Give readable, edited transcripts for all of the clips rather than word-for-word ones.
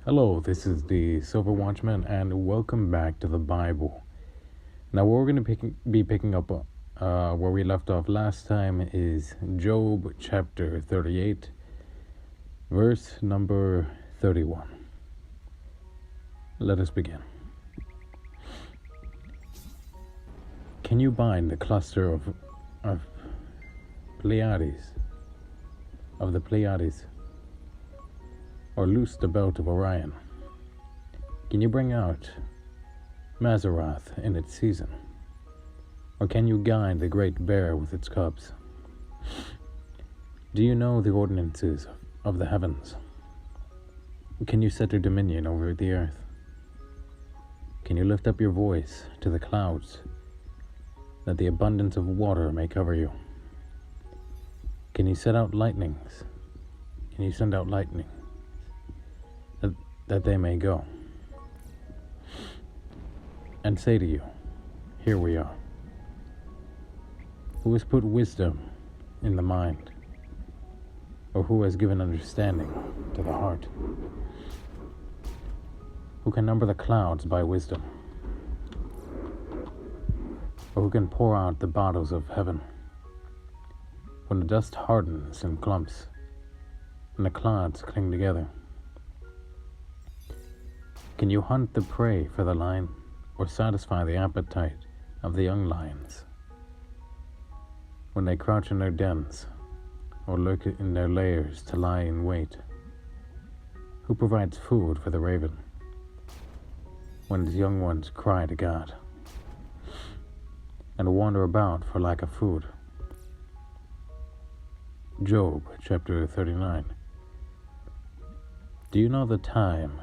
Hello, this is the Silver Watchman, and welcome back to the Bible. Now, what we're going to be picking up where we left off last time is Job chapter 38, verse number 31. Let us begin. Can you bind the cluster of Pleiades, of the Pleiades, or loose the belt of Orion? Can you bring out Mazzaroth in its season? Or can you guide the great bear with its cubs? Do you know the ordinances of the heavens? Can you set your dominion over the earth? Can you lift up your voice to the clouds, that the abundance of water may cover you? Can you set out lightnings? Can you send out lightning, that they may go? And say to you, here we are. Who has put wisdom in the mind? Or who has given understanding to the heart? Who can number the clouds by wisdom? Or who can pour out the bottles of heaven? When the dust hardens in clumps, and the clouds cling together, can you hunt the prey for the lion, or satisfy the appetite of the young lions? When they crouch in their dens, or lurk in their lairs to lie in wait, who provides food for the raven, when his young ones cry to God, and wander about for lack of food? Job chapter 39. Do you know the time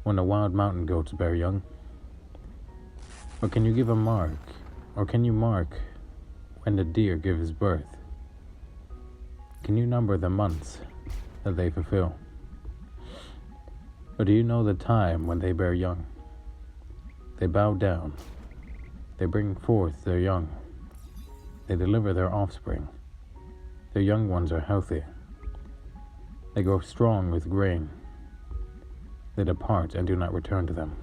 when the wild mountain goats bear young? Or can you give a mark, or can you mark when the deer gives birth? Can you number the months that they fulfill? Or do you know the time when they bear young? They bow down, they bring forth their young, they deliver their offspring. Their young ones are healthy, they grow strong with grain. They depart and do not return to them.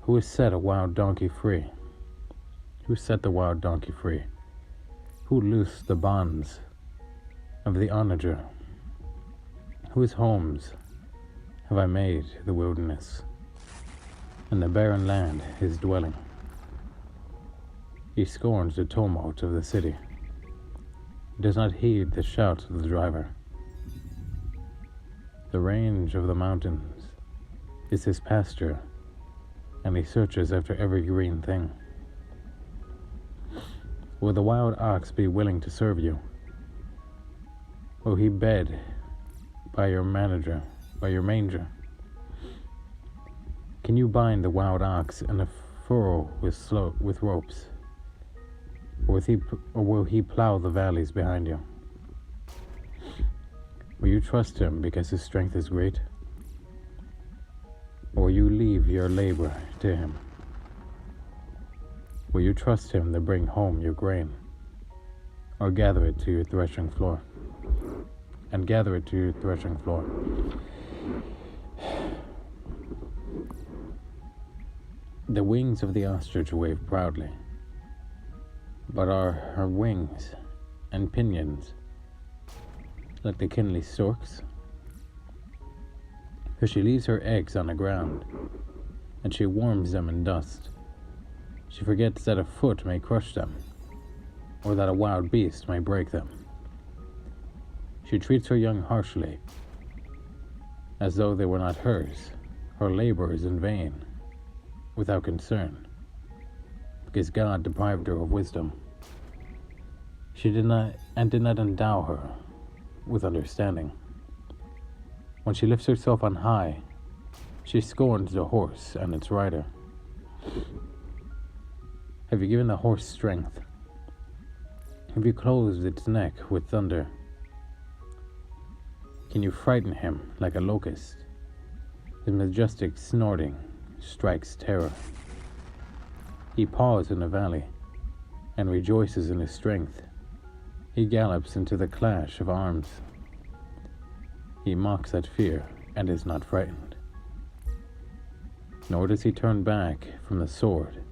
Who has set a wild donkey free? Who set the wild donkey free? Who loosed the bonds of the onager? Whose homes have I made the wilderness, and the barren land his dwelling? He scorns the tumult of the city. He does not heed the shouts of the driver. The range of the mountains is his pasture, and he searches after every green thing. Will the wild ox be willing to serve you? Will he bed by your manger? Can you bind the wild ox in a furrow with ropes? Or will he plow the valleys behind you? Will you trust him because his strength is great? Or will you leave your labor to him? Will you trust him to bring home your grain, or gather it to your threshing floor? And gather it to your threshing floor. The wings of the ostrich wave proudly, but are her wings and pinions like the kindly storks? For she leaves her eggs on the ground, and she warms them in dust. She forgets that a foot may crush them, or that a wild beast may break them. She treats her young harshly, as though they were not hers. Her labor is in vain, without concern, because God deprived her of wisdom. She did not endow her with understanding. When she lifts herself on high, she scorns the horse and its rider. Have you given the horse strength? Have you closed its neck with thunder? Can you frighten him like a locust? His majestic snorting strikes terror. He paws in the valley and rejoices in his strength. He gallops into the clash of arms. He mocks at fear and is not frightened. Nor does he turn back from the sword.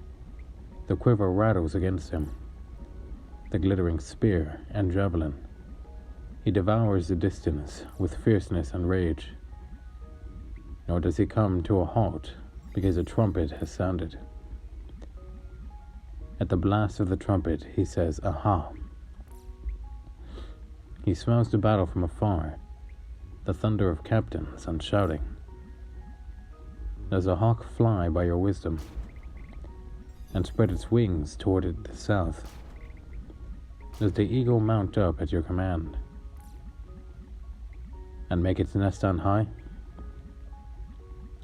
The quiver rattles against him, the glittering spear and javelin. He devours the distance with fierceness and rage. Nor does he come to a halt because a trumpet has sounded. At the blast of the trumpet, he says, "Aha!" He smells the battle from afar, the thunder of captains and shouting. Does a hawk fly by your wisdom and spread its wings toward the south? Does the eagle mount up at your command and make its nest on high?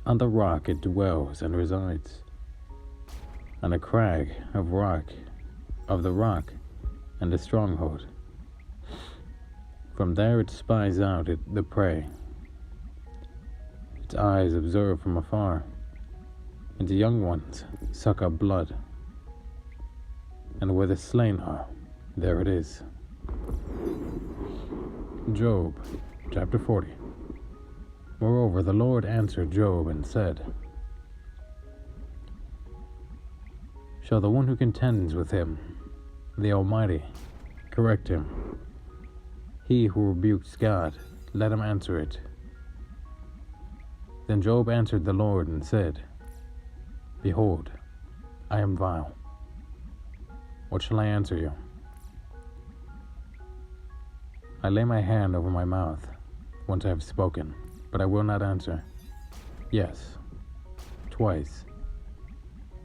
On the rock it dwells and resides, on a crag of the rock and the stronghold. From there it spies out the prey. Its eyes observe from afar, and the young ones suck up blood. And where the slain are, there it is. Job, chapter 40. Moreover, the Lord answered Job and said, Shall the one who contends with him, the Almighty, correct him? He who rebukes God, let him answer it. Then Job answered the Lord and said, Behold, I am vile. What shall I answer you? I lay my hand over my mouth once I have spoken, but I will not answer. Yes, twice,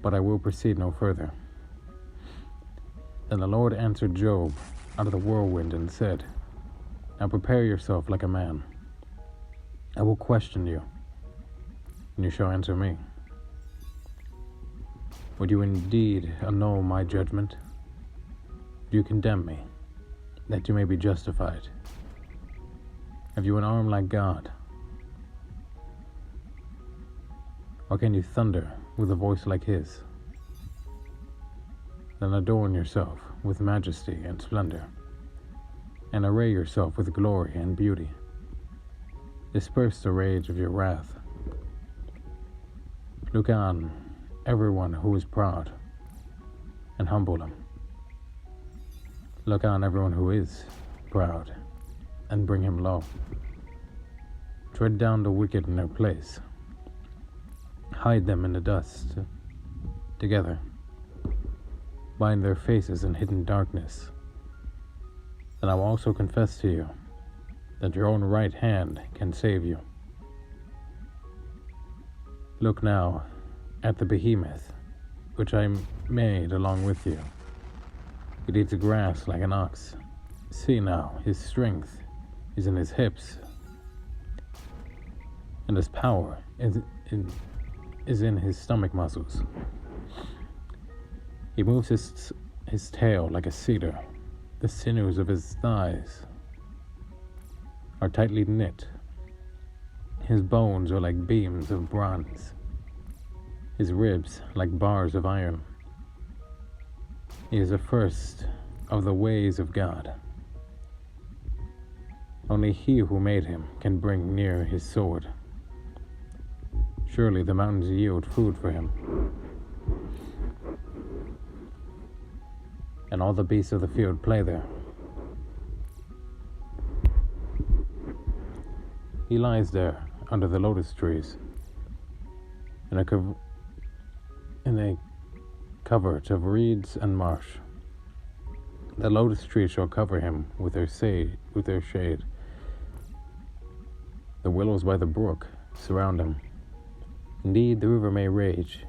but I will proceed no further. Then the Lord answered Job out of the whirlwind and said, Now prepare yourself like a man. I will question you, and you shall answer me. Would you indeed annul my judgment? Do you condemn me, that you may be justified? Have you an arm like God? Or can you thunder with a voice like his? Then adorn yourself with majesty and splendor, and array yourself with glory and beauty. Disperse the rage of your wrath. Look on everyone who is proud, and humble him. Look on everyone who is proud, and bring him low. Tread down the wicked in their place. Hide them in the dust together. Bind their faces in hidden darkness. Then I will also confess to you that your own right hand can save you. Look now at the behemoth, which I made along with you. It eats grass like an ox. See now, his strength is in his hips, and his power is in his stomach muscles. He moves his tail like a cedar. The sinews of his thighs are tightly knit. His bones are like beams of bronze, his ribs like bars of iron. He is the first of the ways of God. Only he who made him can bring near his sword. Surely the mountains yield food for him, and all the beasts of the field play there. He lies there under the lotus trees, in a covert of reeds and marsh. The lotus tree shall cover him with their shade. The willows by the brook surround him. Indeed, the river may rage,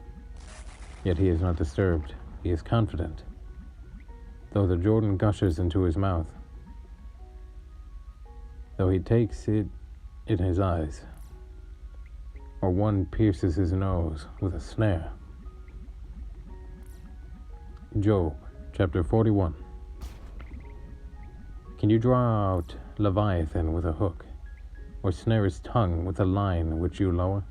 yet he is not disturbed. He is confident, though the Jordan gushes into his mouth, though he takes it in his eyes, or one pierces his nose with a snare. Job, chapter 41. Can you draw out Leviathan with a hook, or snare his tongue with a line which you lower?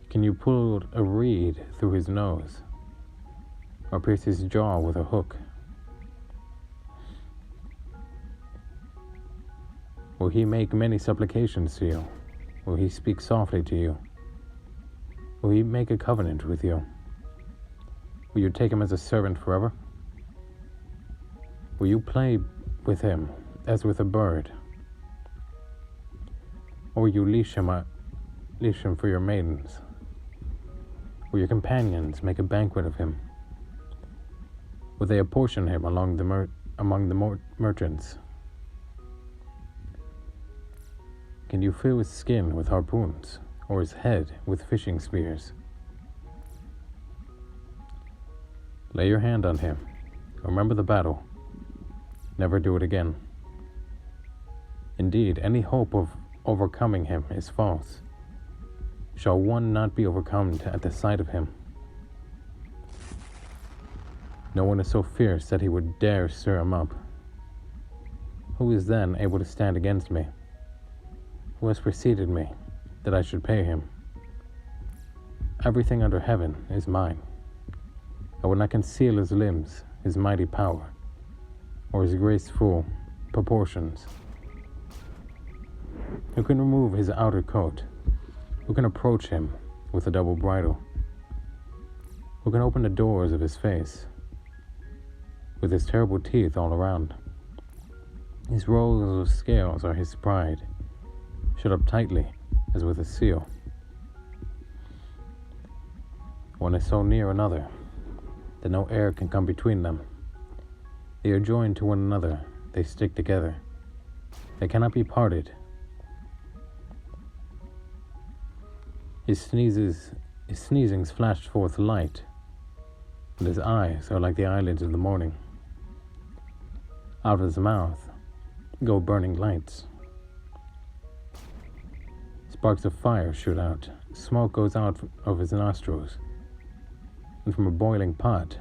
Can you pull a reed through his nose, or pierce his jaw with a hook? Will he make many supplications to you, Will he speak softly to you? Will he make a covenant with you? Will you take him as a servant forever? Will you play with him as with a bird? Or will you leash him for your maidens? Will your companions make a banquet of him? Will they apportion him among the merchants? Can you fill his skin with harpoons, or his head with fishing spears? Lay your hand on him. Remember the battle. Never do it again. Indeed, any hope of overcoming him is false. Shall one not be overcome at the sight of him? No one is so fierce that he would dare stir him up. Who is then able to stand against me? Who has preceded me, that I should pay him? Everything under heaven is mine. I will not conceal his limbs, his mighty power, or his graceful proportions. Who can remove his outer coat? Who can approach him with a double bridle? Who can open the doors of his face, with his terrible teeth all around? His rows of scales are his pride, shut up tightly as with a seal. One is so near another that no air can come between them. They are joined to one another, they stick together. They cannot be parted. His sneezings flash forth light, and his eyes are like the eyelids of the morning. Out of his mouth go burning lights. Sparks of fire shoot out, smoke goes out of his nostrils, and from a boiling pot,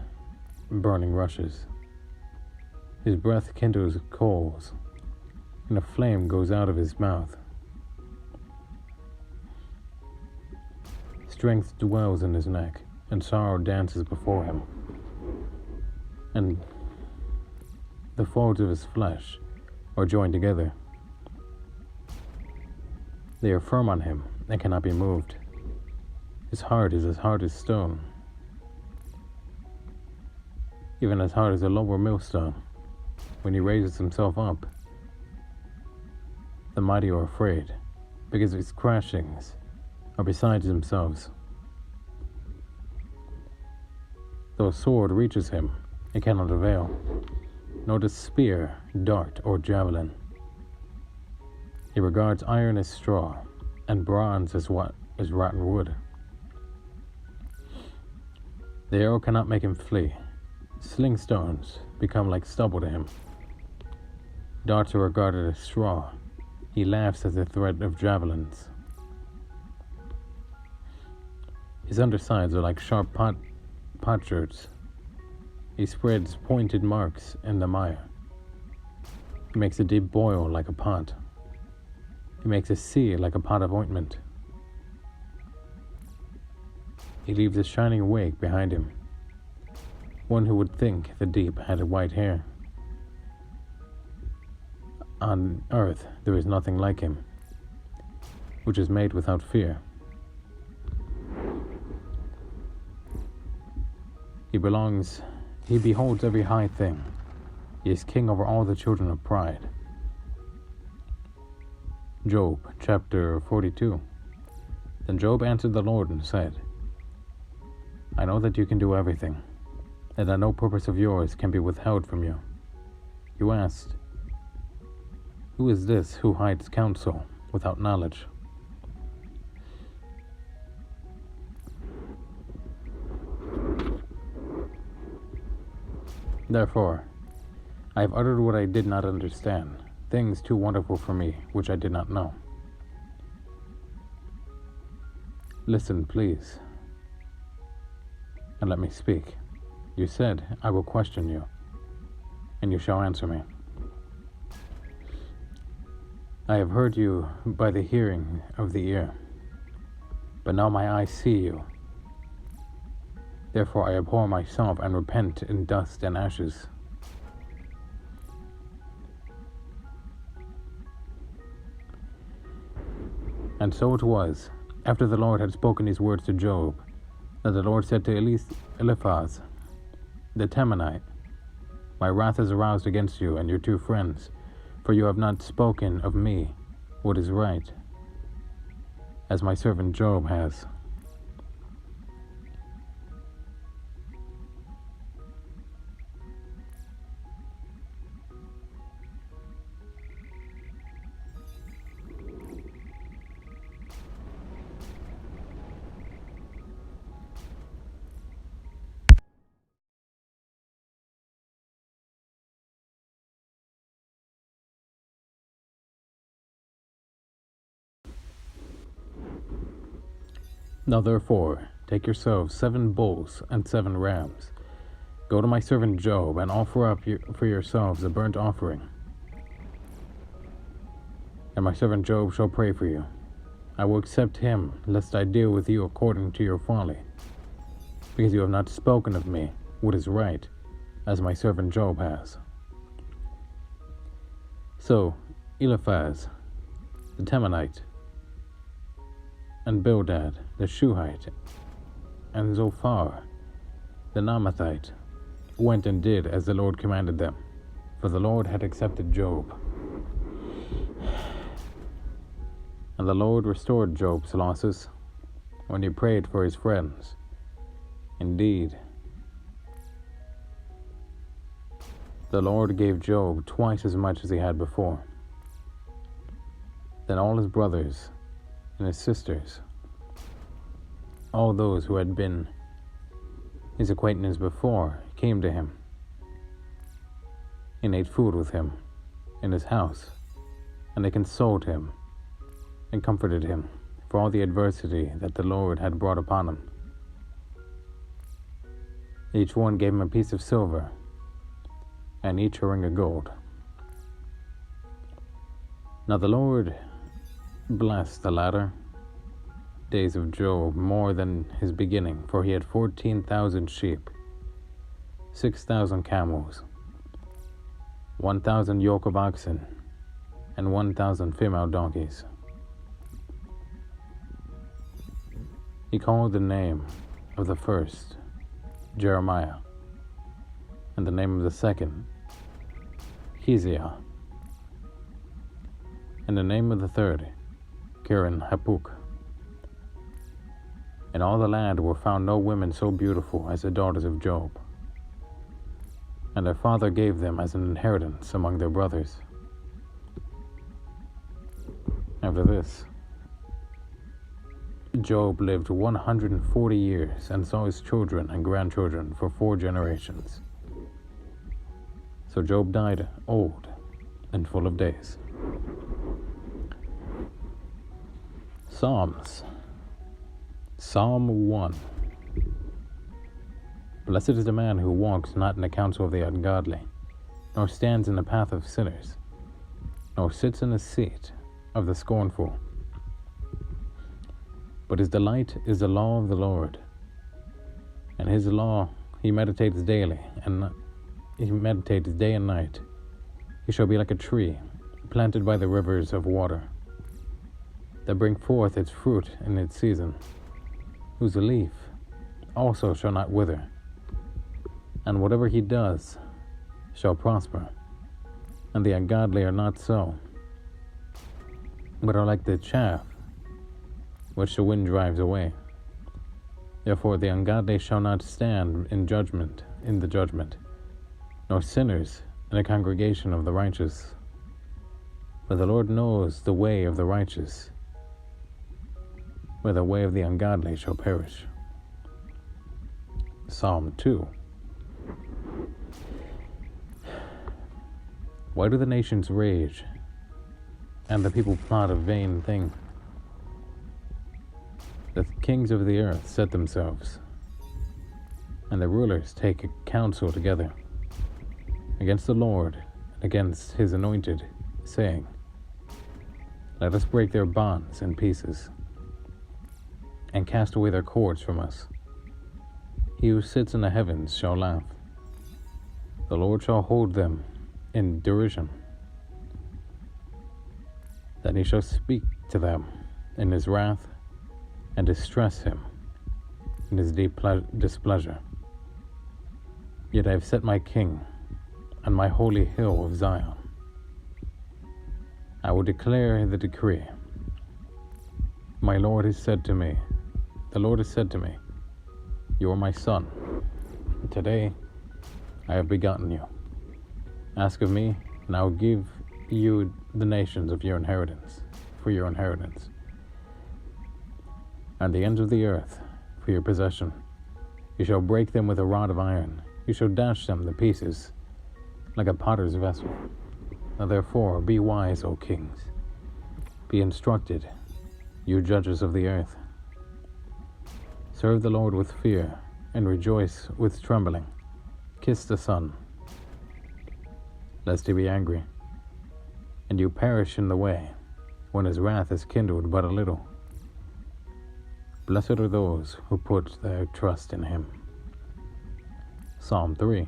burning rushes. His breath kindles coals, and a flame goes out of his mouth. Strength dwells in his neck, and sorrow dances before him. And the folds of his flesh are joined together. They are firm on him and cannot be moved. His heart is as hard as stone, even as hard as a lower millstone. When he raises himself up, the mighty are afraid, because his crashings are besides themselves. Though a sword reaches him, it cannot avail, nor does spear, dart, or javelin. He regards iron as straw, and bronze as rotten wood. The arrow cannot make him flee. Sling stones become like stubble to him. Darts are regarded as straw. He laughs at the threat of javelins. His undersides are like sharp potsherds. He spreads pointed marks in the mire. He makes a deep boil like a pot. He makes a sea like a pot of ointment. He leaves a shining wake behind him. One who would think the deep had white hair. On earth there is nothing like him, which is made without fear. He beholds every high thing. He is king over all the children of pride. Job chapter 42. Then Job answered the Lord and said, I know that you can do everything, and that no purpose of yours can be withheld from you. You asked, who is this who hides counsel without knowledge? Therefore, I have uttered what I did not understand, things too wonderful for me, which I did not know. Listen, please, and let me speak. You said, I will question you, and you shall answer me. I have heard you by the hearing of the ear, but now my eyes see you. Therefore I abhor myself and repent in dust and ashes. And so it was, after the Lord had spoken these words to Job, that the Lord said to Eliphaz the Temanite, "My wrath is aroused against you and your two friends, for you have not spoken of me what is right, as my servant Job has." Now therefore, take yourselves 7 bulls and 7 rams. Go to my servant Job, and offer up for yourselves a burnt offering. And my servant Job shall pray for you. I will accept him, lest I deal with you according to your folly, because you have not spoken of me what is right, as my servant Job has. So Eliphaz the Temanite, and Bildad the Shuhite, and Zophar the Naamathite went and did as the Lord commanded them, for the Lord had accepted Job. And the Lord restored Job's losses when he prayed for his friends. Indeed, the Lord gave Job twice as much as he had before. Then all his brothers and his sisters, all those who had been his acquaintances before, came to him and ate food with him in his house, and they consoled him and comforted him for all the adversity that the Lord had brought upon him. Each one gave him a piece of silver, and each a ring of gold. Now the Lord blessed the latter days of Job more than his beginning, for he had 14,000 sheep, 6,000 camels, 1,000 yoke of oxen, and 1,000 female donkeys. He called the name of the first Jeremiah, and the name of the second Keziah, and the name of the third Karen Hapuk. In all the land were found no women so beautiful as the daughters of Job, and their father gave them as an inheritance among their brothers. After this, Job lived 140 years and saw his children and grandchildren for 4 generations. So Job died old and full of days. Psalms. Psalm 1. Blessed is the man who walks not in the counsel of the ungodly, nor stands in the path of sinners, nor sits in the seat of the scornful. But his delight is the law of the Lord, and his law he meditates daily, and he meditates day and night. He shall be like a tree planted by the rivers of water, that bring forth its fruit in its season, whose leaf also shall not wither, and whatever he does shall prosper. And the ungodly are not so, but are like the chaff which the wind drives away. Therefore the ungodly shall not stand in the judgment, nor sinners in the congregation of the righteous. For the Lord knows the way of the righteous, where the way of the ungodly shall perish. Psalm 2. Why do the nations rage, and the people plot a vain thing? The kings of the earth set themselves, and the rulers take a counsel together against the Lord and against his anointed, saying, Let us break their bonds in pieces, and cast away their cords from us. He who sits in the heavens shall laugh. The Lord shall hold them in derision. Then he shall speak to them in his wrath and distress him in his deep displeasure. Yet I have set my king on my holy hill of Zion. I will declare the decree. My Lord has said to me, the Lord has said to me, you are my son. Today I have begotten you. Ask of me, and I will give you the nations of your inheritance, for your inheritance, and the ends of the earth for your possession. You shall break them with a rod of iron. You shall dash them to pieces like a potter's vessel. Now therefore be wise, O kings. Be instructed, you judges of the earth. Serve the Lord with fear, and rejoice with trembling. Kiss the Son, lest he be angry, and you perish in the way, when his wrath is kindled but a little. Blessed are those who put their trust in him. Psalm 3.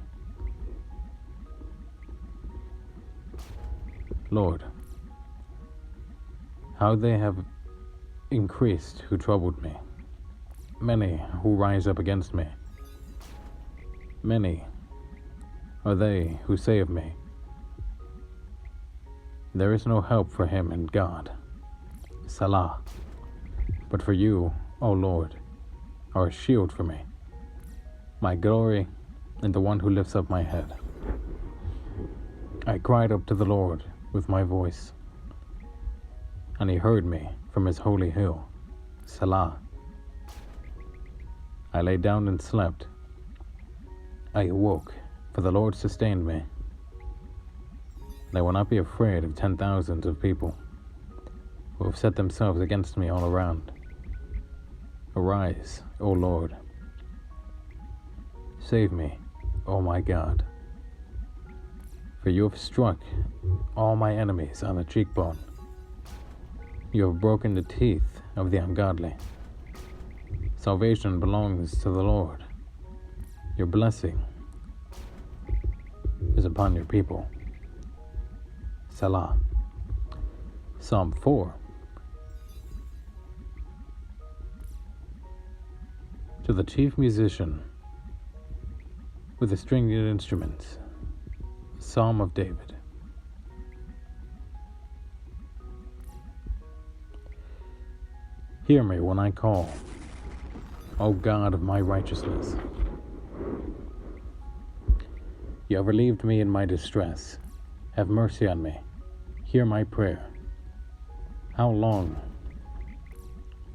Lord, how they have increased who troubled me, many who rise up against me. Many are they who say of me, there is no help for him in God. Salah. But for you, O Lord, are a shield for me, my glory, and the one who lifts up my head. I cried up to the Lord with my voice, and he heard me from his holy hill. Salah. I lay down and slept. I awoke, for the Lord sustained me. And I will not be afraid of 10,000s of people who have set themselves against me all around. Arise, O Lord. Save me, O my God. For you have struck all my enemies on the cheekbone. You have broken the teeth of the ungodly. Salvation belongs to the Lord. Your blessing is upon your people. Salah. Psalm 4. To the chief musician with the stringed instruments, Psalm of David. Hear me when I call, O God of my righteousness. You have relieved me in my distress. Have mercy on me. Hear my prayer. How long,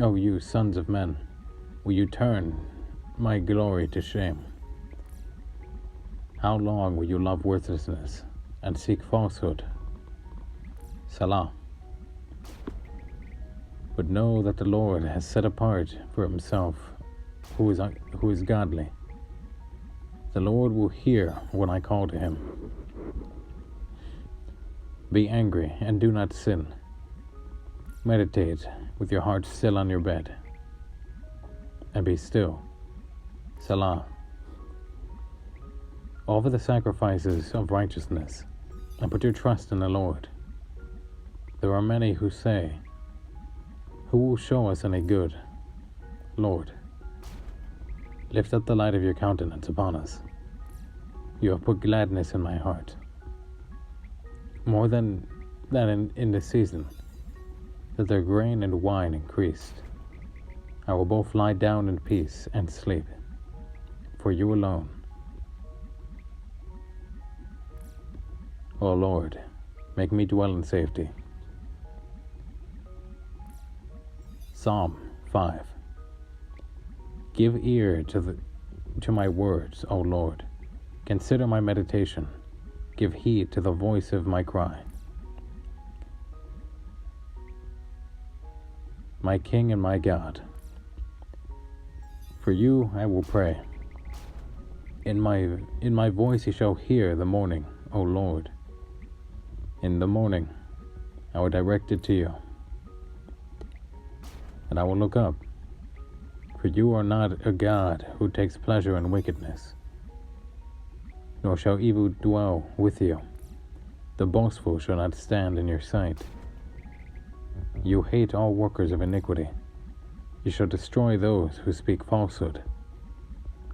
O you sons of men, will you turn my glory to shame? How long will you love worthlessness and seek falsehood? Salah. But know that the Lord has set apart for himself who is godly. The Lord will hear when I call to him. Be angry and do not sin. Meditate with your heart still on your bed, and be still. Salah. Offer the sacrifices of righteousness, and put your trust in the Lord. There are many who say, who will show us any good? Lord, lift up the light of your countenance upon us. You have put gladness in my heart, more than in the season that their grain and wine increased. I will both lie down in peace and sleep, for you alone, O Lord, make me dwell in safety. Psalm 5. Give ear to my words, O Lord. Consider my meditation. Give heed to the voice of my cry. My King and my God, for you I will pray. In my voice you shall hear the morning, O Lord. In the morning I will direct it to you, and I will look up, for you are not a God who takes pleasure in wickedness, nor shall evil dwell with you. The boastful shall not stand in your sight. You hate all workers of iniquity. You shall destroy those who speak falsehood.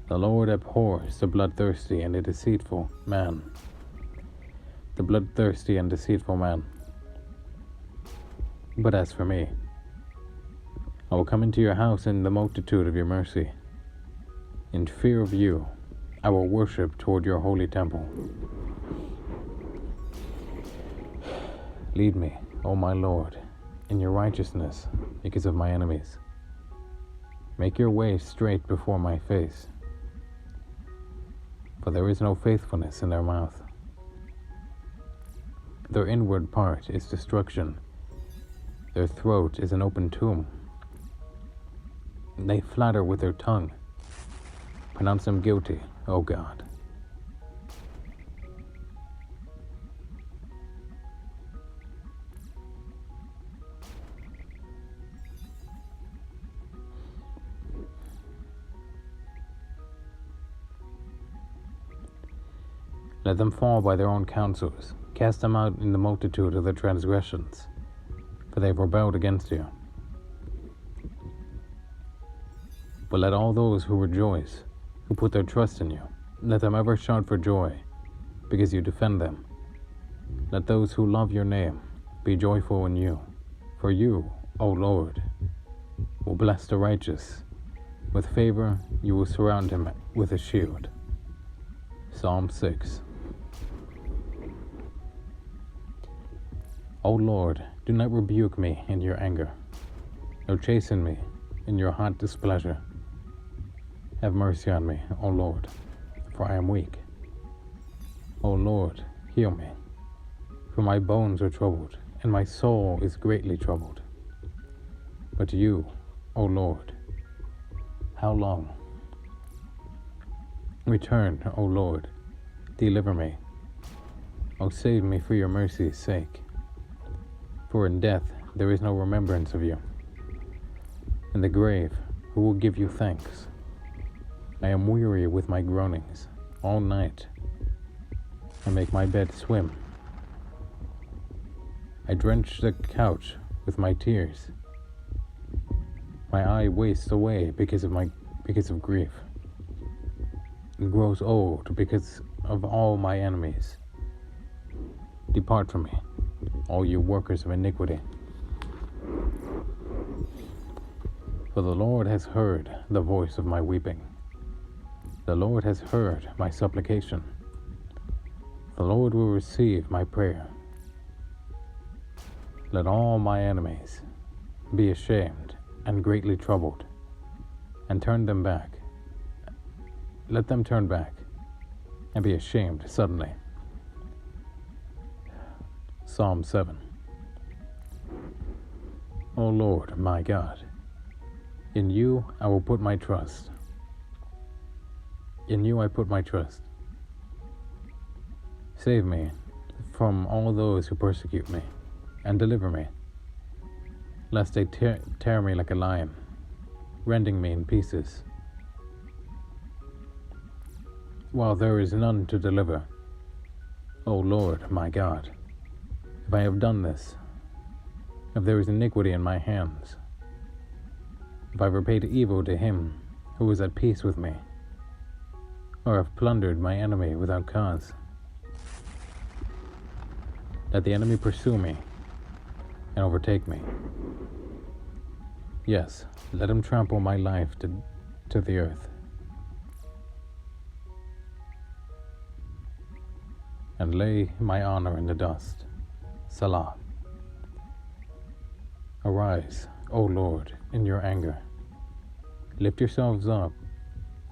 The Lord abhors the bloodthirsty and the deceitful man. The bloodthirsty and deceitful man. But as for me, I will come into your house in the multitude of your mercy. In fear of you, I will worship toward your holy temple. Lead me, O my Lord, in your righteousness because of my enemies. Make your way straight before my face, for there is no faithfulness in their mouth. Their inward part is destruction. Their throat is an open tomb. They flatter with their tongue. Pronounce them guilty, O God. Let them fall by their own counsels. Cast them out in the multitude of their transgressions, for they have rebelled against you. But let all those who rejoice, who put their trust in you, let them ever shout for joy, because you defend them. Let those who love your name be joyful in you, for you, O Lord, will bless the righteous. With favor you will surround him with a shield. Psalm 6. O Lord, do not rebuke me in your anger, nor chasten me in your hot displeasure. Have mercy on me, O Lord, for I am weak. O Lord, heal me, for my bones are troubled, and my soul is greatly troubled. But you, O Lord, how long? Return, O Lord, deliver me. O save me for your mercy's sake. For in death there is no remembrance of you. In the grave, who will give you thanks? I am weary with my groanings all night. I make my bed swim. I drench the couch with my tears. My eye wastes away because of grief. It grows old because of all my enemies. Depart from me, all you workers of iniquity. For the Lord has heard the voice of my weeping. The Lord has heard my supplication. The Lord will receive my prayer. Let all my enemies be ashamed and greatly troubled, and turn them back. Let them turn back and be ashamed suddenly. Psalm 7. O Lord, my God, in you I will put my trust. In you I put my trust. Save me from all those who persecute me, and deliver me, lest they tear me like a lion, rending me in pieces. While there is none to deliver, O Lord, my God, if I have done this, if there is iniquity in my hands, if I have repaid evil to him who is at peace with me, or have plundered my enemy without cause, let the enemy pursue me and overtake me. Yes, let him trample my life to the earth, and lay my honor in the dust. Salah. Arise, O Lord, in your anger. Lift yourselves up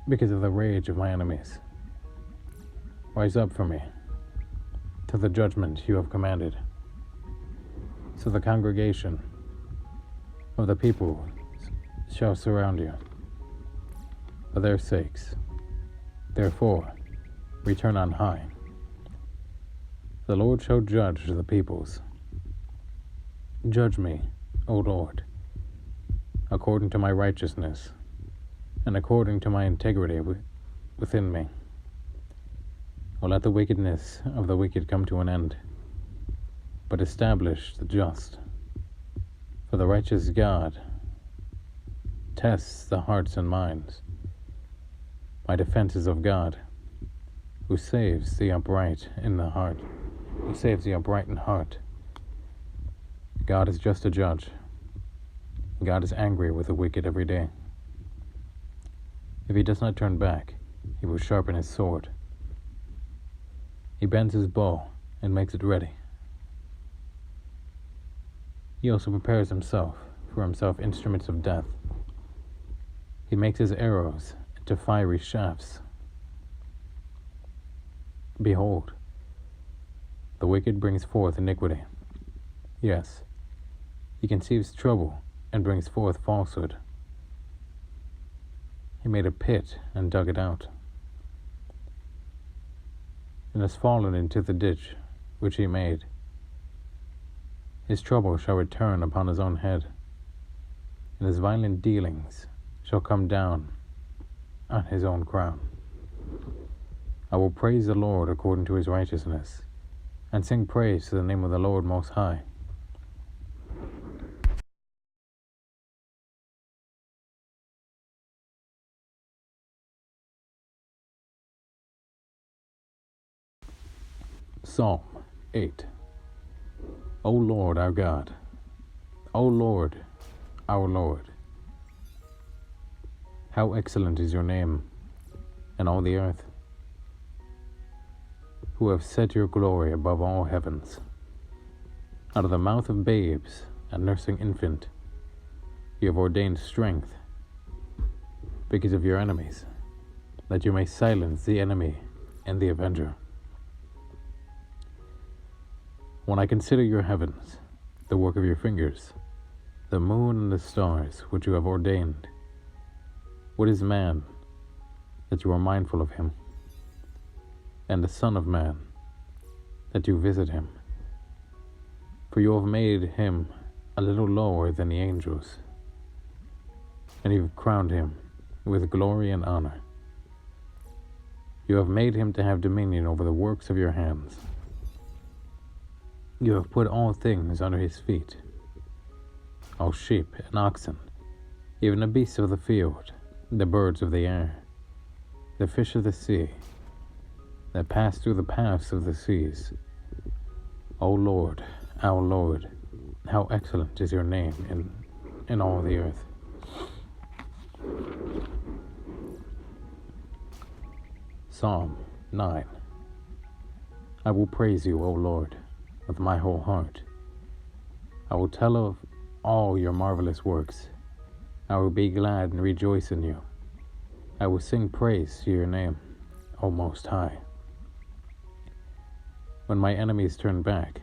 because of the rage of my enemies. Rise up for me to the judgment you have commanded. So the congregation of the people shall surround you. For their sakes, therefore, return on high. The Lord shall judge the peoples. Judge me, O Lord, according to my righteousness, and according to my integrity within me. O let the wickedness of the wicked come to an end, but establish the just. For the righteous God tests the hearts and minds. My defense is of God, who saves the upright in the heart, who saves the upright in heart. God is just a judge. God is angry with the wicked every day. If he does not turn back, he will sharpen his sword. He bends his bow and makes it ready. He also prepares for himself instruments of death. He makes his arrows into fiery shafts. Behold, the wicked brings forth iniquity. Yes, he conceives trouble and brings forth falsehood. He made a pit and dug it out, and has fallen into the ditch which he made. His trouble shall return upon his own head, and his violent dealings shall come down on his own crown. I will praise the Lord according to his righteousness, and sing praise to the name of the Lord Most High. Psalm 8. O Lord our God, O Lord our Lord, how excellent is your name in all the earth, who have set your glory above all heavens. Out of the mouth of babes and nursing infant, you have ordained strength because of your enemies, that you may silence the enemy and the avenger. When I consider your heavens, the work of your fingers, the moon and the stars which you have ordained, what is man that you are mindful of him, and the Son of Man that you visit him? For you have made him a little lower than the angels, and you have crowned him with glory and honor. You have made him to have dominion over the works of your hands. You have put all things under his feet, all sheep and oxen, even the beasts of the field, the birds of the air, the fish of the sea, that pass through the paths of the seas. O Lord, our Lord, how excellent is your name in all the earth. Psalm 9. I will praise you, O Lord, with my whole heart. I will tell of all your marvelous works. I will be glad and rejoice in you. I will sing praise to your name, O Most High. When my enemies turn back,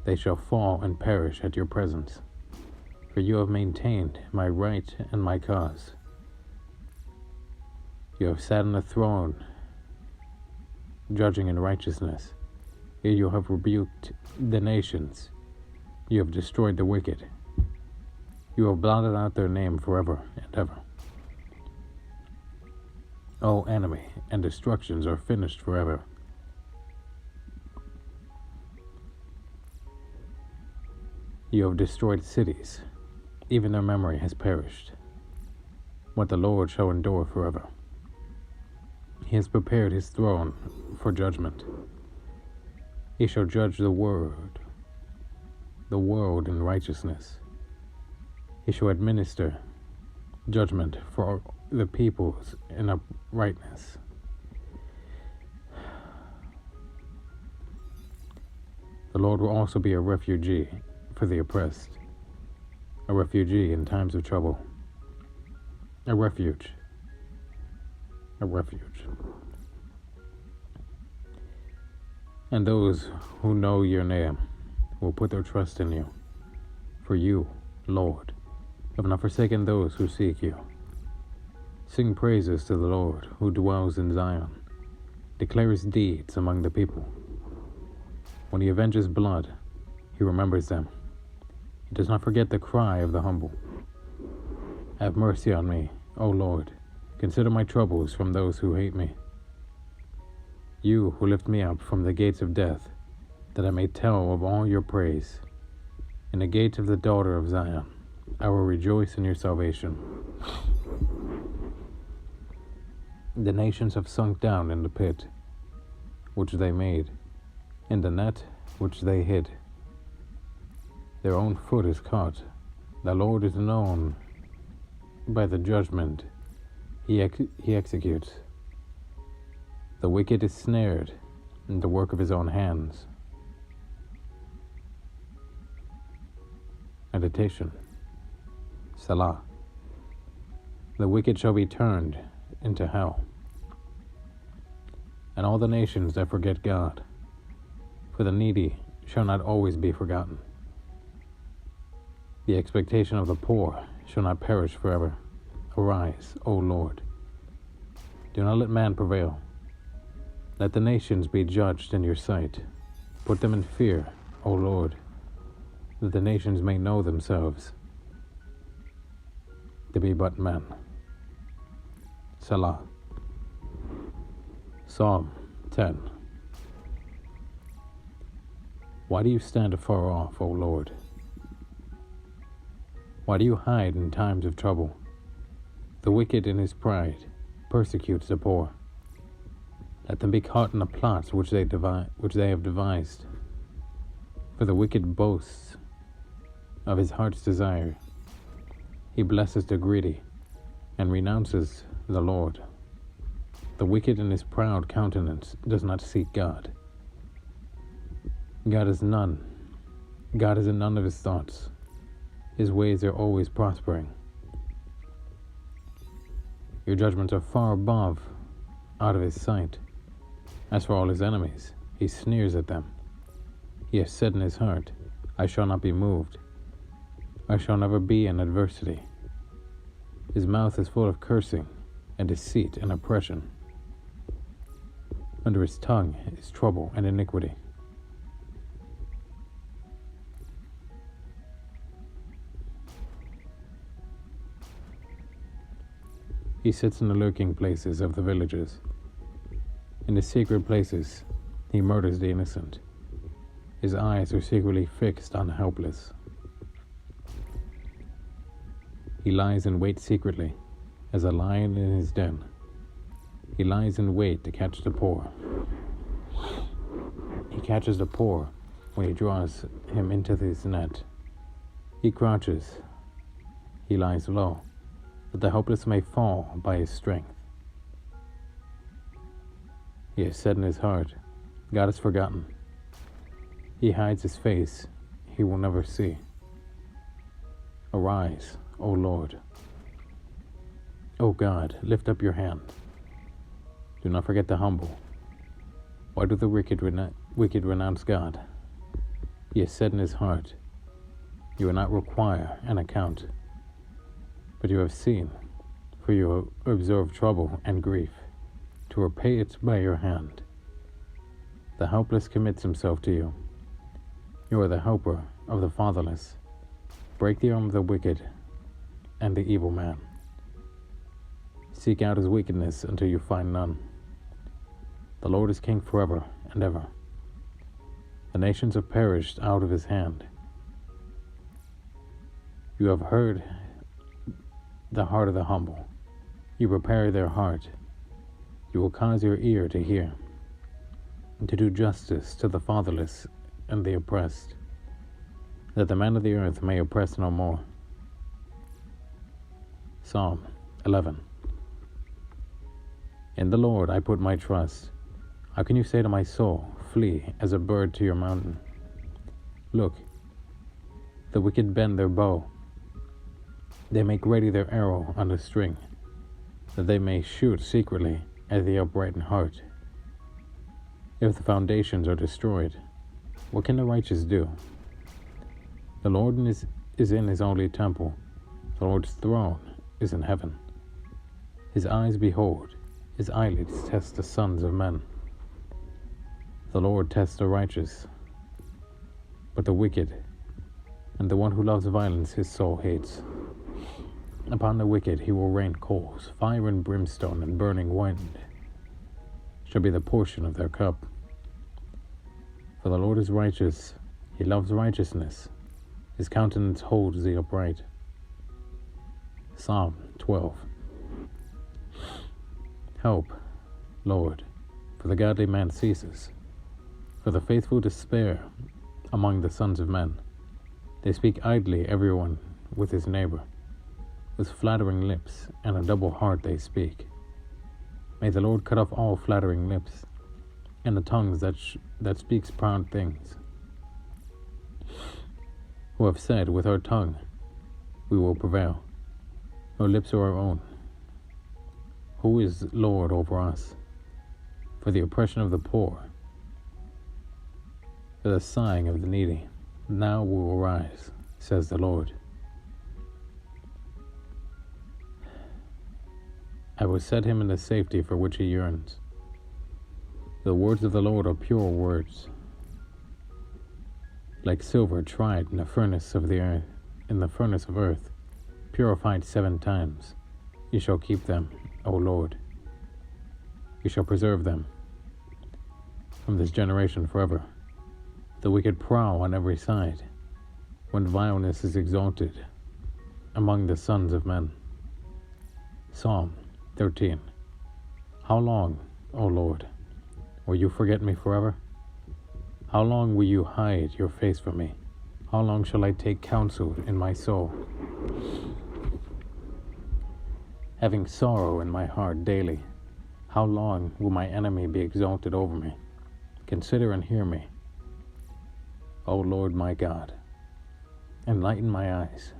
they shall fall and perish at your presence. For you have maintained my right and my cause. You have sat on the throne, judging in righteousness. You have rebuked the nations. You have destroyed the wicked. You have blotted out their name forever and ever. O enemy and destructions are finished forever. You have destroyed cities. Even their memory has perished. But the Lord shall endure forever. He has prepared his throne for judgment. He shall judge the world in righteousness. He shall administer judgment for the peoples in uprightness. The Lord will also be a refugee for the oppressed, a refugee in times of trouble, a refuge. And those who know your name will put their trust in you. For you, Lord, have not forsaken those who seek you. Sing praises to the Lord who dwells in Zion. Declare his deeds among the people. When he avenges blood, he remembers them. He does not forget the cry of the humble. Have mercy on me, O Lord. Consider my troubles from those who hate me. You who lift me up from the gates of death, that I may tell of all your praise, in the gates of the daughter of Zion. I will rejoice in your salvation. The nations have sunk down in the pit which they made, in the net which they hid. Their own foot is caught. The Lord is known by the judgment he executes. The wicked is snared in the work of his own hands. Meditation. Salah. The wicked shall be turned into hell, and all the nations that forget God, for the needy shall not always be forgotten. The expectation of the poor shall not perish forever. Arise, O Lord. Do not let man prevail. Let the nations be judged in your sight. Put them in fear, O Lord, that the nations may know themselves to be but men. Salah. Psalm 10. Why do you stand afar off, O Lord? Why do you hide in times of trouble? The wicked in his pride persecutes the poor. Let them be caught in the plots which they have devised. For the wicked boasts of his heart's desire. He blesses the greedy and renounces the Lord. The wicked in his proud countenance does not seek God. God is in none of his thoughts. His ways are always prospering. Your judgments are far above, out of his sight. As for all his enemies, he sneers at them. He has said in his heart, I shall not be moved. I shall never be in adversity. His mouth is full of cursing and deceit and oppression. Under his tongue is trouble and iniquity. He sits in the lurking places of the villages. In the secret places, he murders the innocent. His eyes are secretly fixed on the helpless. He lies in wait secretly, as a lion in his den. He lies in wait to catch the poor. He catches the poor when he draws him into his net. He crouches. He lies low, that the helpless may fall by his strength. He has said in his heart, God is forgotten. He hides his face, he will never see. Arise, O Lord. O God, lift up your hand. Do not forget the humble. Why do the wicked renounce God? He has said in his heart, you will not require an account. But you have seen, for you observe trouble and grief, to repay it by your hand. The helpless commits himself to you. You are the helper of the fatherless. Break the arm of the wicked and the evil man. Seek out his wickedness until you find none. The Lord is king forever and ever. The nations have perished out of his hand. You have heard the heart of the humble. You prepare their heart. You will cause your ear to hear, and to do justice to the fatherless and the oppressed, that the man of the earth may oppress no more. Psalm 11. In the Lord I put my trust. How can you say to my soul, flee as a bird to your mountain? Look, the wicked bend their bow. They make ready their arrow on a string, that they may shoot secretly at the upright in heart. If the foundations are destroyed, what can the righteous do? The Lord is in his only temple. The Lord's throne is in heaven. His eyes behold, his eyelids test the sons of men. The Lord tests the righteous, but the wicked and the one who loves violence his soul hates. Upon the wicked he will rain coals, fire and brimstone and burning wind shall be the portion of their cup. For the Lord is righteous, he loves righteousness, his countenance holds the upright. Psalm 12. Help, Lord, for the godly man ceases, for the faithful despair among the sons of men. They speak idly, everyone with his neighbor. With flattering lips and a double heart they speak. May the Lord cut off all flattering lips, and the tongues that speaks proud things. Who have said, with our tongue we will prevail. Our lips are our own. Who is Lord over us? For the oppression of the poor, for the sighing of the needy, now will arise, says the Lord. I will set him in the safety for which he yearns. The words of the Lord are pure words, like silver tried in the furnace of earth, purified 7 times. You shall keep them, O Lord. You shall preserve them from this generation forever. The wicked prowl on every side, when vileness is exalted among the sons of men. Psalm 13. How long, O Lord, will you forget me forever? How long will you hide your face from me? How long shall I take counsel in my soul, having sorrow in my heart daily? How long will my enemy be exalted over me? Consider and hear me, O Lord my God. Enlighten my eyes,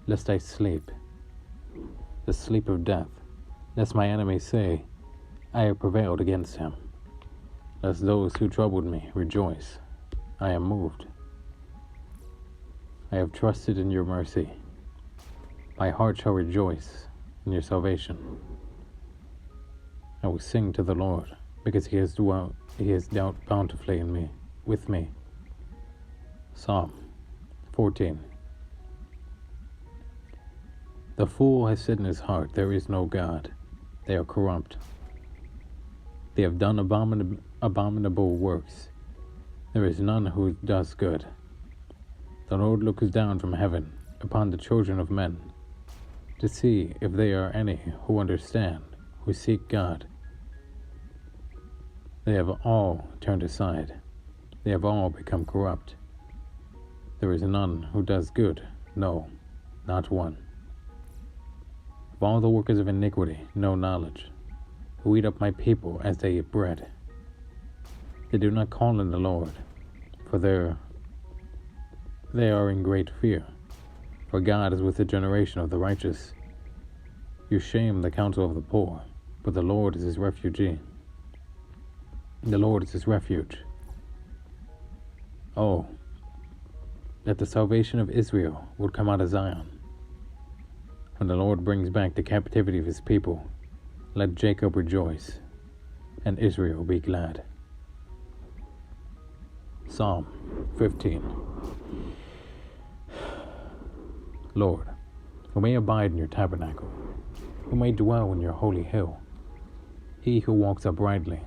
lest I sleep, the sleep of death, lest my enemies say, I have prevailed against him. Lest those who troubled me rejoice, I am moved. I have trusted in your mercy. My heart shall rejoice in your salvation. I will sing to the Lord, because he has dealt bountifully with me. Psalm 14. The fool has said in his heart, there is no God. They are corrupt. They have done abominable works. There is none who does good. The Lord looks down from heaven upon the children of men, to see if there are any who understand, who seek God. They have all turned aside. They have all become corrupt. There is none who does good, no, not one. Of all the workers of iniquity, no knowledge, who eat up my people as they eat bread. They do not call on the Lord, for they are in great fear. For God is with the generation of the righteous. You shame the counsel of the poor, but the Lord is his refugee. The Lord is his refuge. Oh, that the salvation of Israel would come out of Zion. When the Lord brings back the captivity of his people, let Jacob rejoice, and Israel be glad. Psalm 15. Lord, who may abide in your tabernacle, who may dwell in your holy hill? He who walks uprightly,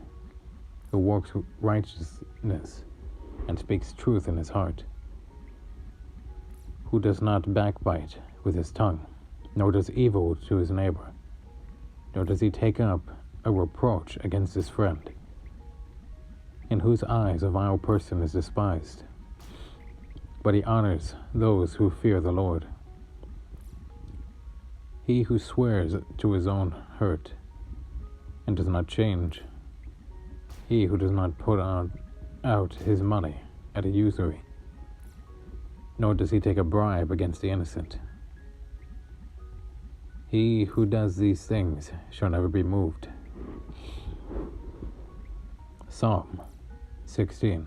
who works righteousness, and speaks truth in his heart, who does not backbite with his tongue, nor does evil to his neighbor, nor does he take up a reproach against his friend, in whose eyes a vile person is despised, but he honors those who fear the Lord. He who swears to his own hurt and does not change, he who does not put out his money at a usury, nor does he take a bribe against the innocent. He who does these things shall never be moved. Psalm 16.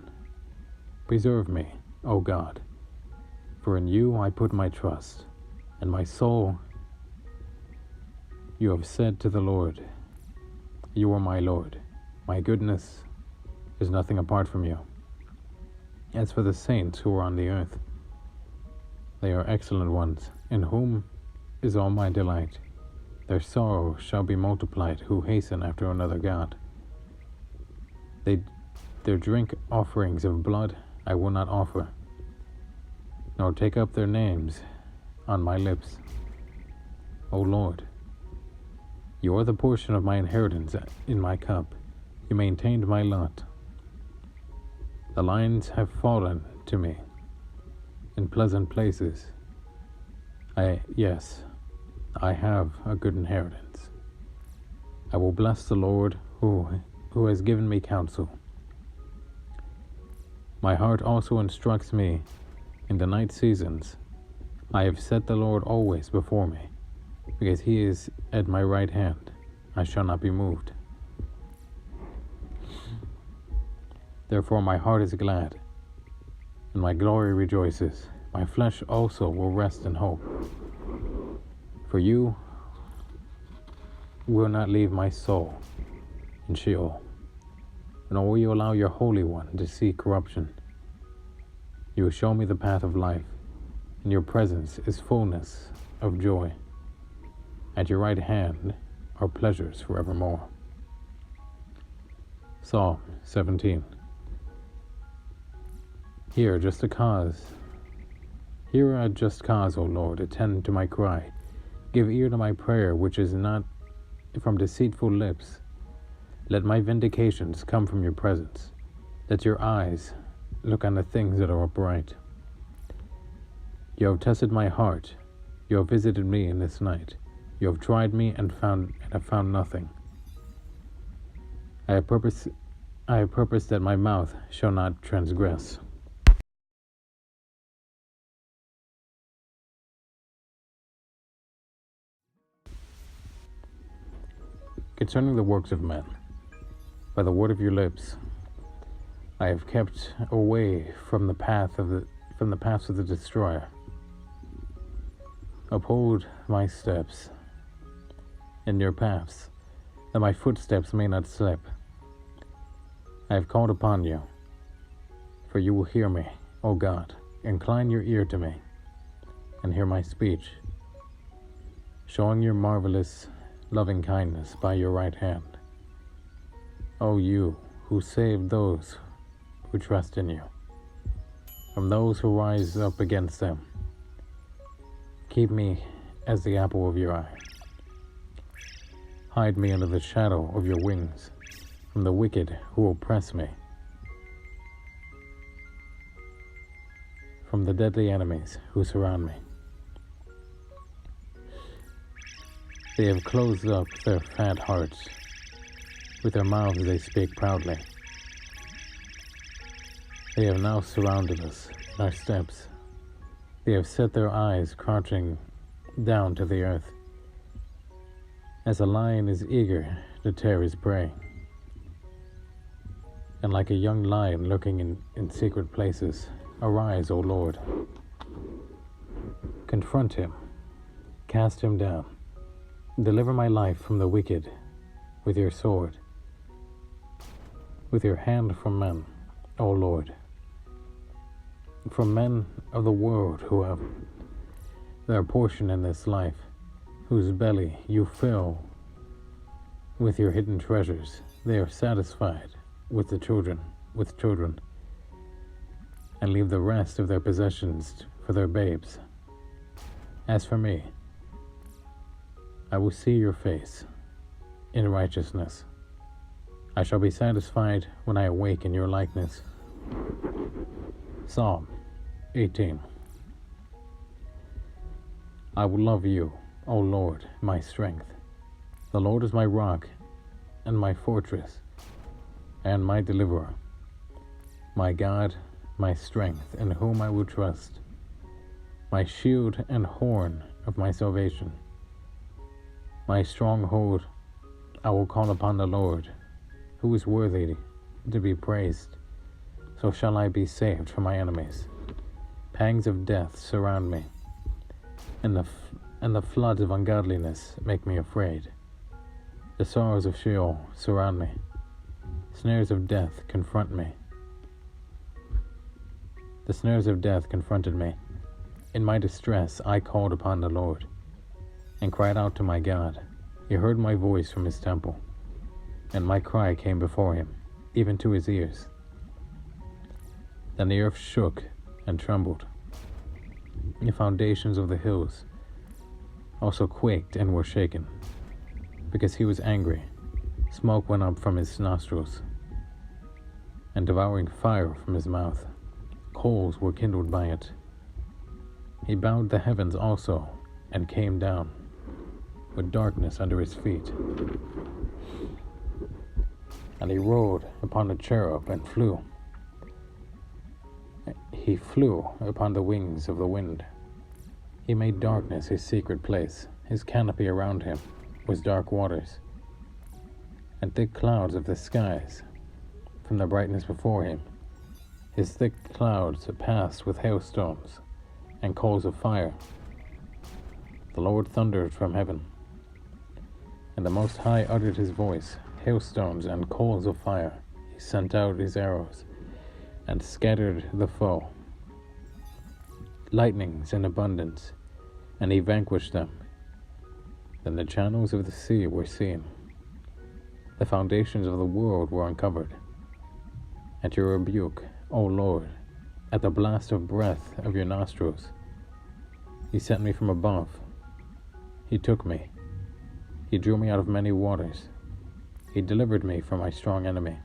Preserve me, O God, for in you I put my trust, and my soul. You have said to the Lord, you are my Lord. My goodness is nothing apart from you. As for the saints who are on the earth, they are excellent ones, in whom is all my delight. Their sorrow shall be multiplied who hasten after another God. Their drink offerings of blood I will not offer, nor take up their names on my lips. O Lord. You are the portion of my inheritance in my cup. You maintained my lot. The lines have fallen to me in pleasant places. Yes, I have a good inheritance. I will bless the Lord who has given me counsel. My heart also instructs me in the night seasons. I have set the Lord always before me, because he is at my right hand. I shall not be moved. Therefore my heart is glad, and my glory rejoices. My flesh also will rest in hope. For you will not leave my soul in Sheol, nor will you allow your Holy One to see corruption. You will show me the path of life. In your presence is fullness of joy. At your right hand are pleasures forevermore. Psalm 17. Hear a just cause, O Lord, attend to my cry. Give ear to my prayer, which is not from deceitful lips. Let my vindications come from your presence. Let your eyes look on the things that are upright. You have tested my heart. You have visited me in this night. You have tried me and have found nothing. I have purposed that my mouth shall not transgress. Concerning the works of men, by the word of your lips, I have kept away from the paths of the destroyer. Uphold my steps in your paths, that my footsteps may not slip. I have called upon you, for you will hear me, O God. Incline your ear to me, and hear my speech, showing your marvelous loving kindness by your right hand. O you who save those who trust in you, from those who rise up against them. Keep me as the apple of your eye. Hide me under the shadow of your wings from the wicked who oppress me, from the deadly enemies who surround me. They have closed up their fat hearts. With their mouths they speak proudly. They have now surrounded us in our steps. They have set their eyes crouching down to the earth, as a lion is eager to tear his prey, and like a young lion lurking in secret places. Arise, O Lord. Confront him. Cast him down. Deliver my life from the wicked with your sword, with your hand from men, O Lord, from men of the world who have their portion in this life, whose belly you fill with your hidden treasures. They are satisfied with children, and leave the rest of their possessions for their babes. As for me, I will see your face in righteousness. I shall be satisfied when I awake in your likeness. Psalm 18. I will love you, O Lord, my strength. The Lord is my rock and my fortress and my deliverer, my God, my strength, in whom I will trust, my shield and horn of my salvation, my stronghold. I will call upon the Lord, who is worthy to be praised. So shall I be saved from my enemies. Pangs of death surround me, and the floods of ungodliness make me afraid. The sorrows of Sheol surround me. Snares of death confront me. The snares of death confronted me. In my distress I called upon the Lord, and cried out to my God. He heard my voice from his temple, and my cry came before him, even to his ears. Then the earth shook and trembled. The foundations of the hills also quaked and were shaken, because he was angry. Smoke went up from his nostrils, and devouring fire from his mouth. Coals were kindled by it. He bowed the heavens also, and came down, with darkness under his feet. And he rode upon a cherub and flew. He flew upon the wings of the wind. He made darkness his secret place. His canopy around him was dark waters, and thick clouds of the skies from the brightness before him. His thick clouds passed with hailstones and coals of fire. The Lord thundered from heaven, and the Most High uttered his voice. Hailstones and coals of fire. He sent out his arrows and scattered the foe. Lightnings in abundance, and he vanquished them. Then the channels of the sea were seen. The foundations of the world were uncovered. At your rebuke, O Lord, at the blast of breath of your nostrils, he sent me from above. He took me. He drew me out of many waters. He delivered me from my strong enemy,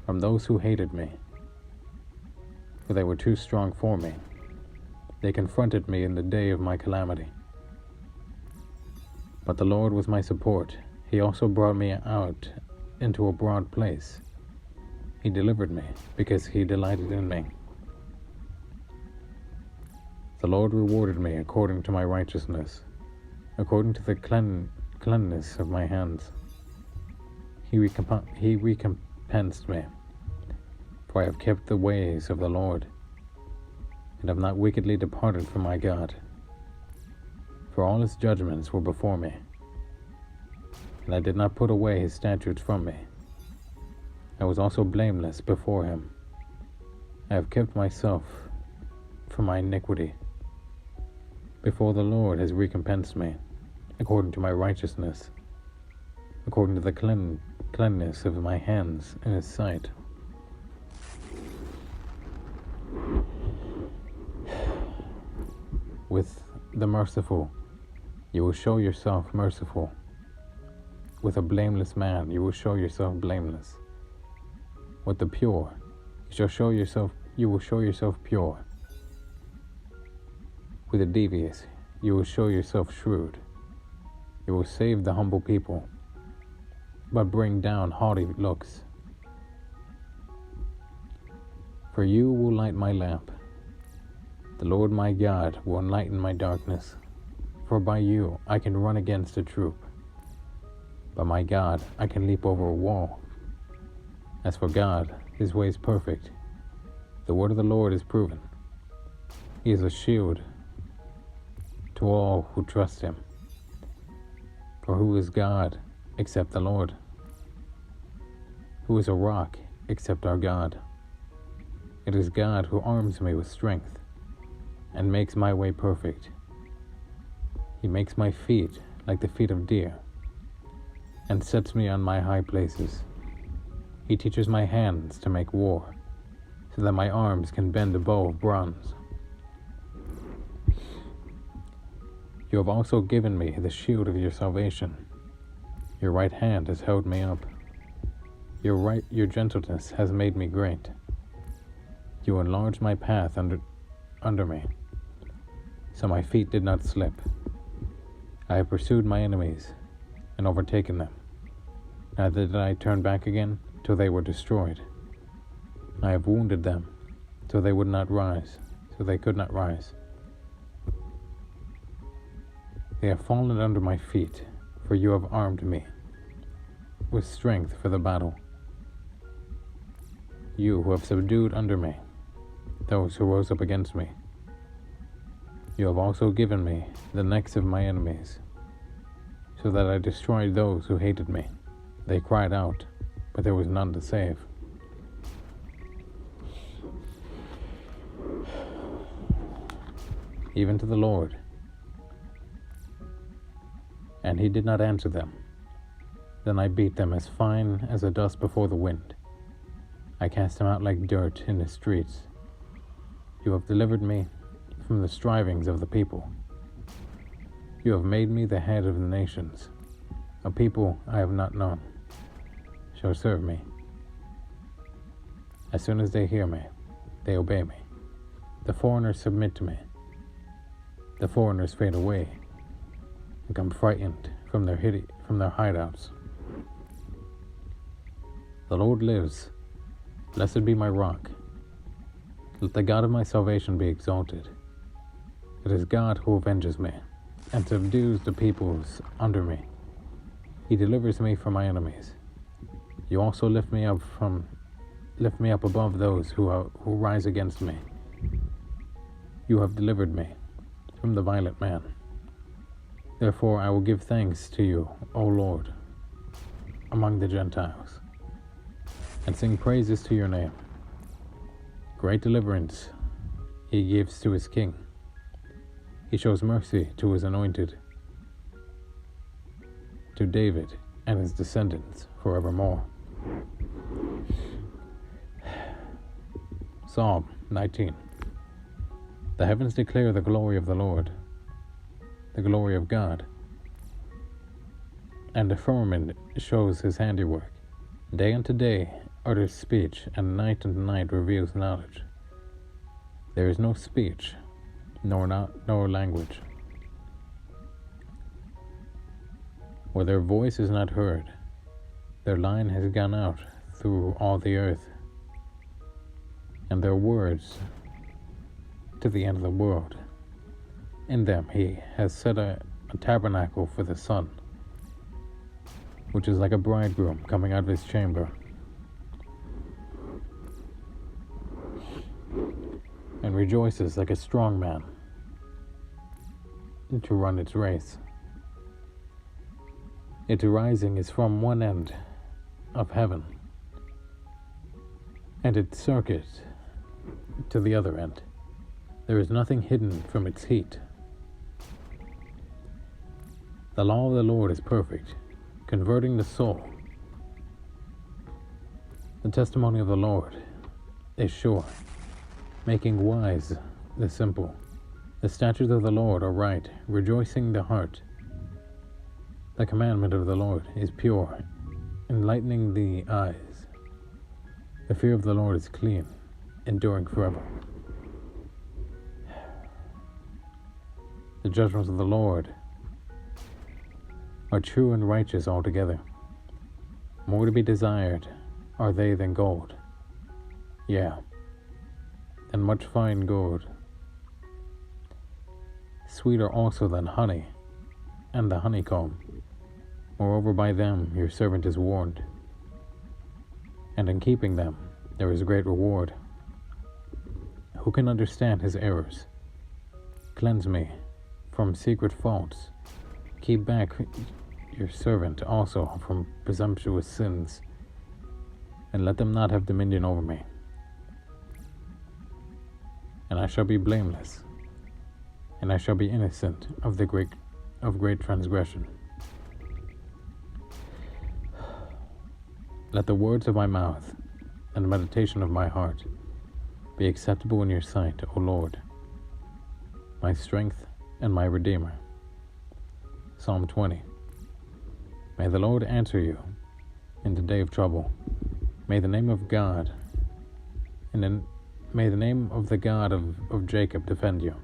from those who hated me, for they were too strong for me. They confronted me in the day of my calamity. But the Lord was my support. He also brought me out into a broad place. He delivered me because he delighted in me. The Lord rewarded me according to my righteousness, according to the cleanness of my hands. He recompensed me, for I have kept the ways of the Lord, and have not wickedly departed from my God. For all his judgments were before me, and I did not put away his statutes from me. I was also blameless before him. I have kept myself from my iniquity. Before the Lord has recompensed me, according to my righteousness, according to the cleanness of my hands in his sight. With the merciful, you will show yourself merciful. With a blameless man, you will show yourself blameless. With the pure, you will show yourself pure. With the devious, you will show yourself shrewd. You will save the humble people, but bring down haughty looks. For you will light my lamp. The Lord my God will enlighten my darkness. For by you I can run against a troop. By my God I can leap over a wall. As for God, his way is perfect. The word of the Lord is proven. He is a shield to all who trust him. For who is God except the Lord? Who is a rock except our God? It is God who arms me with strength and makes my way perfect. He makes my feet like the feet of deer and sets me on my high places. He teaches my hands to make war, so that my arms can bend a bow of bronze. You have also given me the shield of your salvation. Your right hand has held me up. Your gentleness has made me great. You enlarged my path under me, so my feet did not slip. I have pursued my enemies and overtaken them. Neither did I turn back again till they were destroyed. I have wounded them till they would not rise, till they could not rise. They have fallen under my feet, for you have armed me with strength for the battle. You who have subdued under me those who rose up against me. You have also given me the necks of my enemies, so that I destroyed those who hated me. They cried out, but there was none to save. Even to the Lord, and he did not answer them. Then I beat them as fine as the dust before the wind. I cast them out like dirt in the streets. You have delivered me from the strivings of the people. You have made me the head of the nations. A people I have not known shall serve me. As soon as they hear me, they obey me. The foreigners submit to me. The foreigners fade away, become frightened from their hideouts. The Lord lives. Blessed be my rock. Let the God of my salvation be exalted. It is God who avenges me and subdues the peoples under me. He delivers me from my enemies. You also lift me up above those who rise against me. You have delivered me from the violent man. Therefore I will give thanks to you, O Lord, among the Gentiles, and sing praises to your name. Great deliverance he gives to his king. He shows mercy to his anointed, to David and his descendants forevermore. Psalm 19. The heavens declare the glory of the Lord, the glory of God, and the firmament shows his handiwork. Day unto day utters speech, and night unto night reveals knowledge. There is no speech, nor language, where their voice is not heard. Their line has gone out through all the earth, and their words to the end of the world. In them he has set a tabernacle for the sun, which is like a bridegroom coming out of his chamber, and rejoices like a strong man to run its race. Its rising is from one end of heaven, and its circuit to the other end. There is nothing hidden from its heat. The law of the Lord is perfect, converting the soul. The testimony of the Lord is sure, making wise the simple. The statutes of the Lord are right, rejoicing the heart. The commandment of the Lord is pure, enlightening the eyes. The fear of the Lord is clean, enduring forever. The judgments of the Lord are true and righteous altogether. More to be desired are they than gold, yea, than much fine gold. Sweeter also than honey and the honeycomb. Moreover, by them your servant is warned, and in keeping them there is great reward. Who can understand his errors? Cleanse me from secret faults. Keep back your servant also from presumptuous sins, and let them not have dominion over me. And I shall be blameless, and I shall be innocent of great transgression. Let the words of my mouth and the meditation of my heart be acceptable in your sight, O Lord, my strength and my Redeemer. Psalm 20. May the Lord answer you in the day of trouble. May the name of God, may the name of the God of Jacob defend you.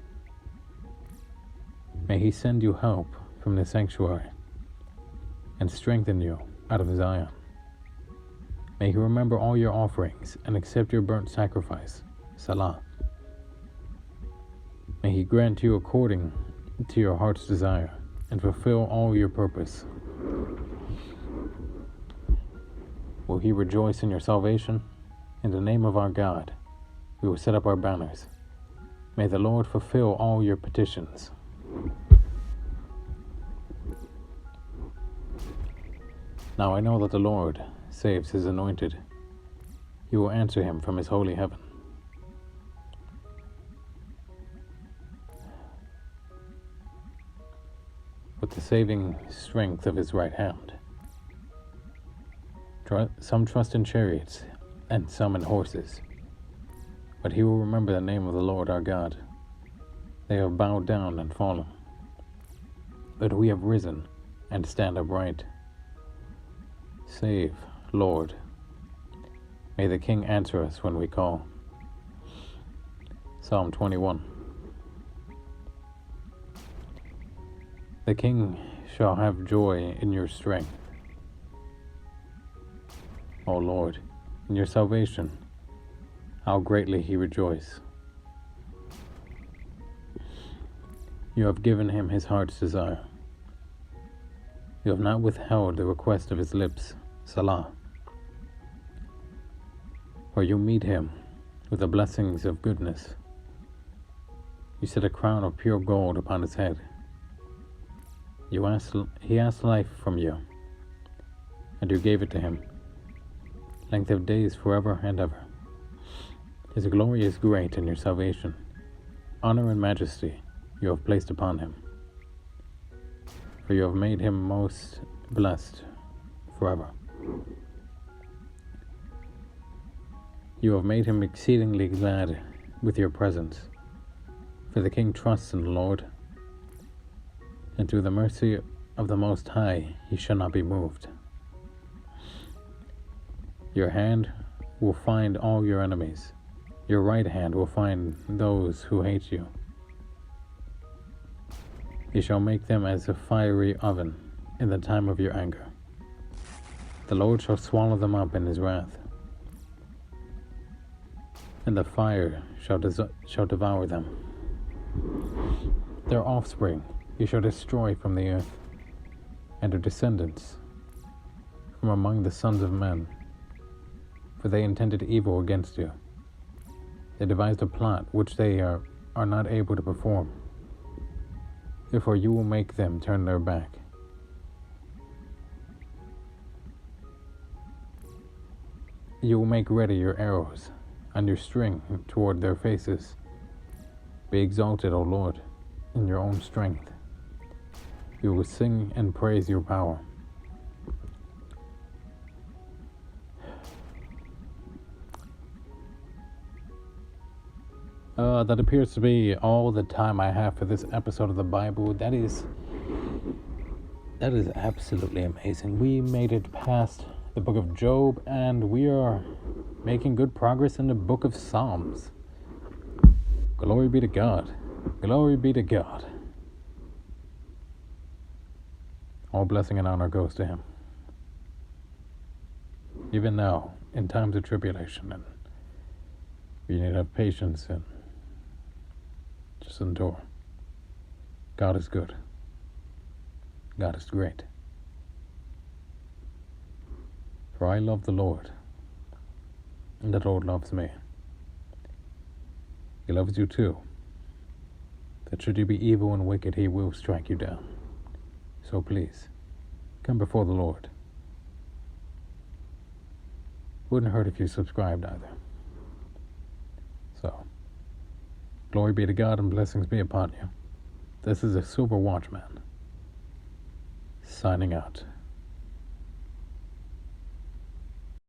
May he send you help from the sanctuary and strengthen you out of Zion. May he remember all your offerings and accept your burnt sacrifice. Salah. May he grant you according to your heart's desire and fulfill all your purpose. Will he rejoice in your salvation? In the name of our God, we will set up our banners. May the Lord fulfill all your petitions. Now I know that the Lord saves his anointed. He will answer him from his holy heaven. With the saving strength of his right hand. Some trust in chariots, and some in horses. But he will remember the name of the Lord our God. They have bowed down and fallen. that we have risen and stand upright. Save, Lord. May the King answer us when we call. Psalm 21. The King shall have joy in your strength. O Lord, in your salvation, how greatly he rejoice. You have given him his heart's desire. You have not withheld the request of his lips, Salah. For you meet him with the blessings of goodness. You set a crown of pure gold upon his head. He asked life from you, and you gave it to him, length of days forever and ever. His glory is great in your salvation. Honor and majesty you have placed upon him. For you have made him most blessed forever. You have made him exceedingly glad with your presence. For the King trusts in the Lord, and through the mercy of the Most High he shall not be moved. Your hand will find all your enemies. Your right hand will find those who hate you. You shall make them as a fiery oven in the time of your anger. The Lord shall swallow them up in his wrath, and the fire shall devour them. Their offspring you shall destroy from the earth, and their descendants from among the sons of men. For they intended evil against you. They devised a plot which they are not able to perform. Therefore you will make them turn their back. You will make ready your arrows and your string toward their faces. Be exalted, O Lord, in your own strength. You will sing and praise your power. That appears to be all the time I have for this episode of the Bible. That is absolutely amazing. We made it past the book of Job, and we are making good progress in the book of Psalms. Glory be to God. Glory be to God. All blessing and honor goes to him. Even now, in times of tribulation, and we need to have patience and just endure. God is good. God is great. For I love the Lord, and the Lord loves me. He loves you too. That should you be evil and wicked, he will strike you down. So please, come before the Lord. Wouldn't hurt if you subscribed either. So, glory be to God and blessings be upon you. This is a Silver Watchman, signing out.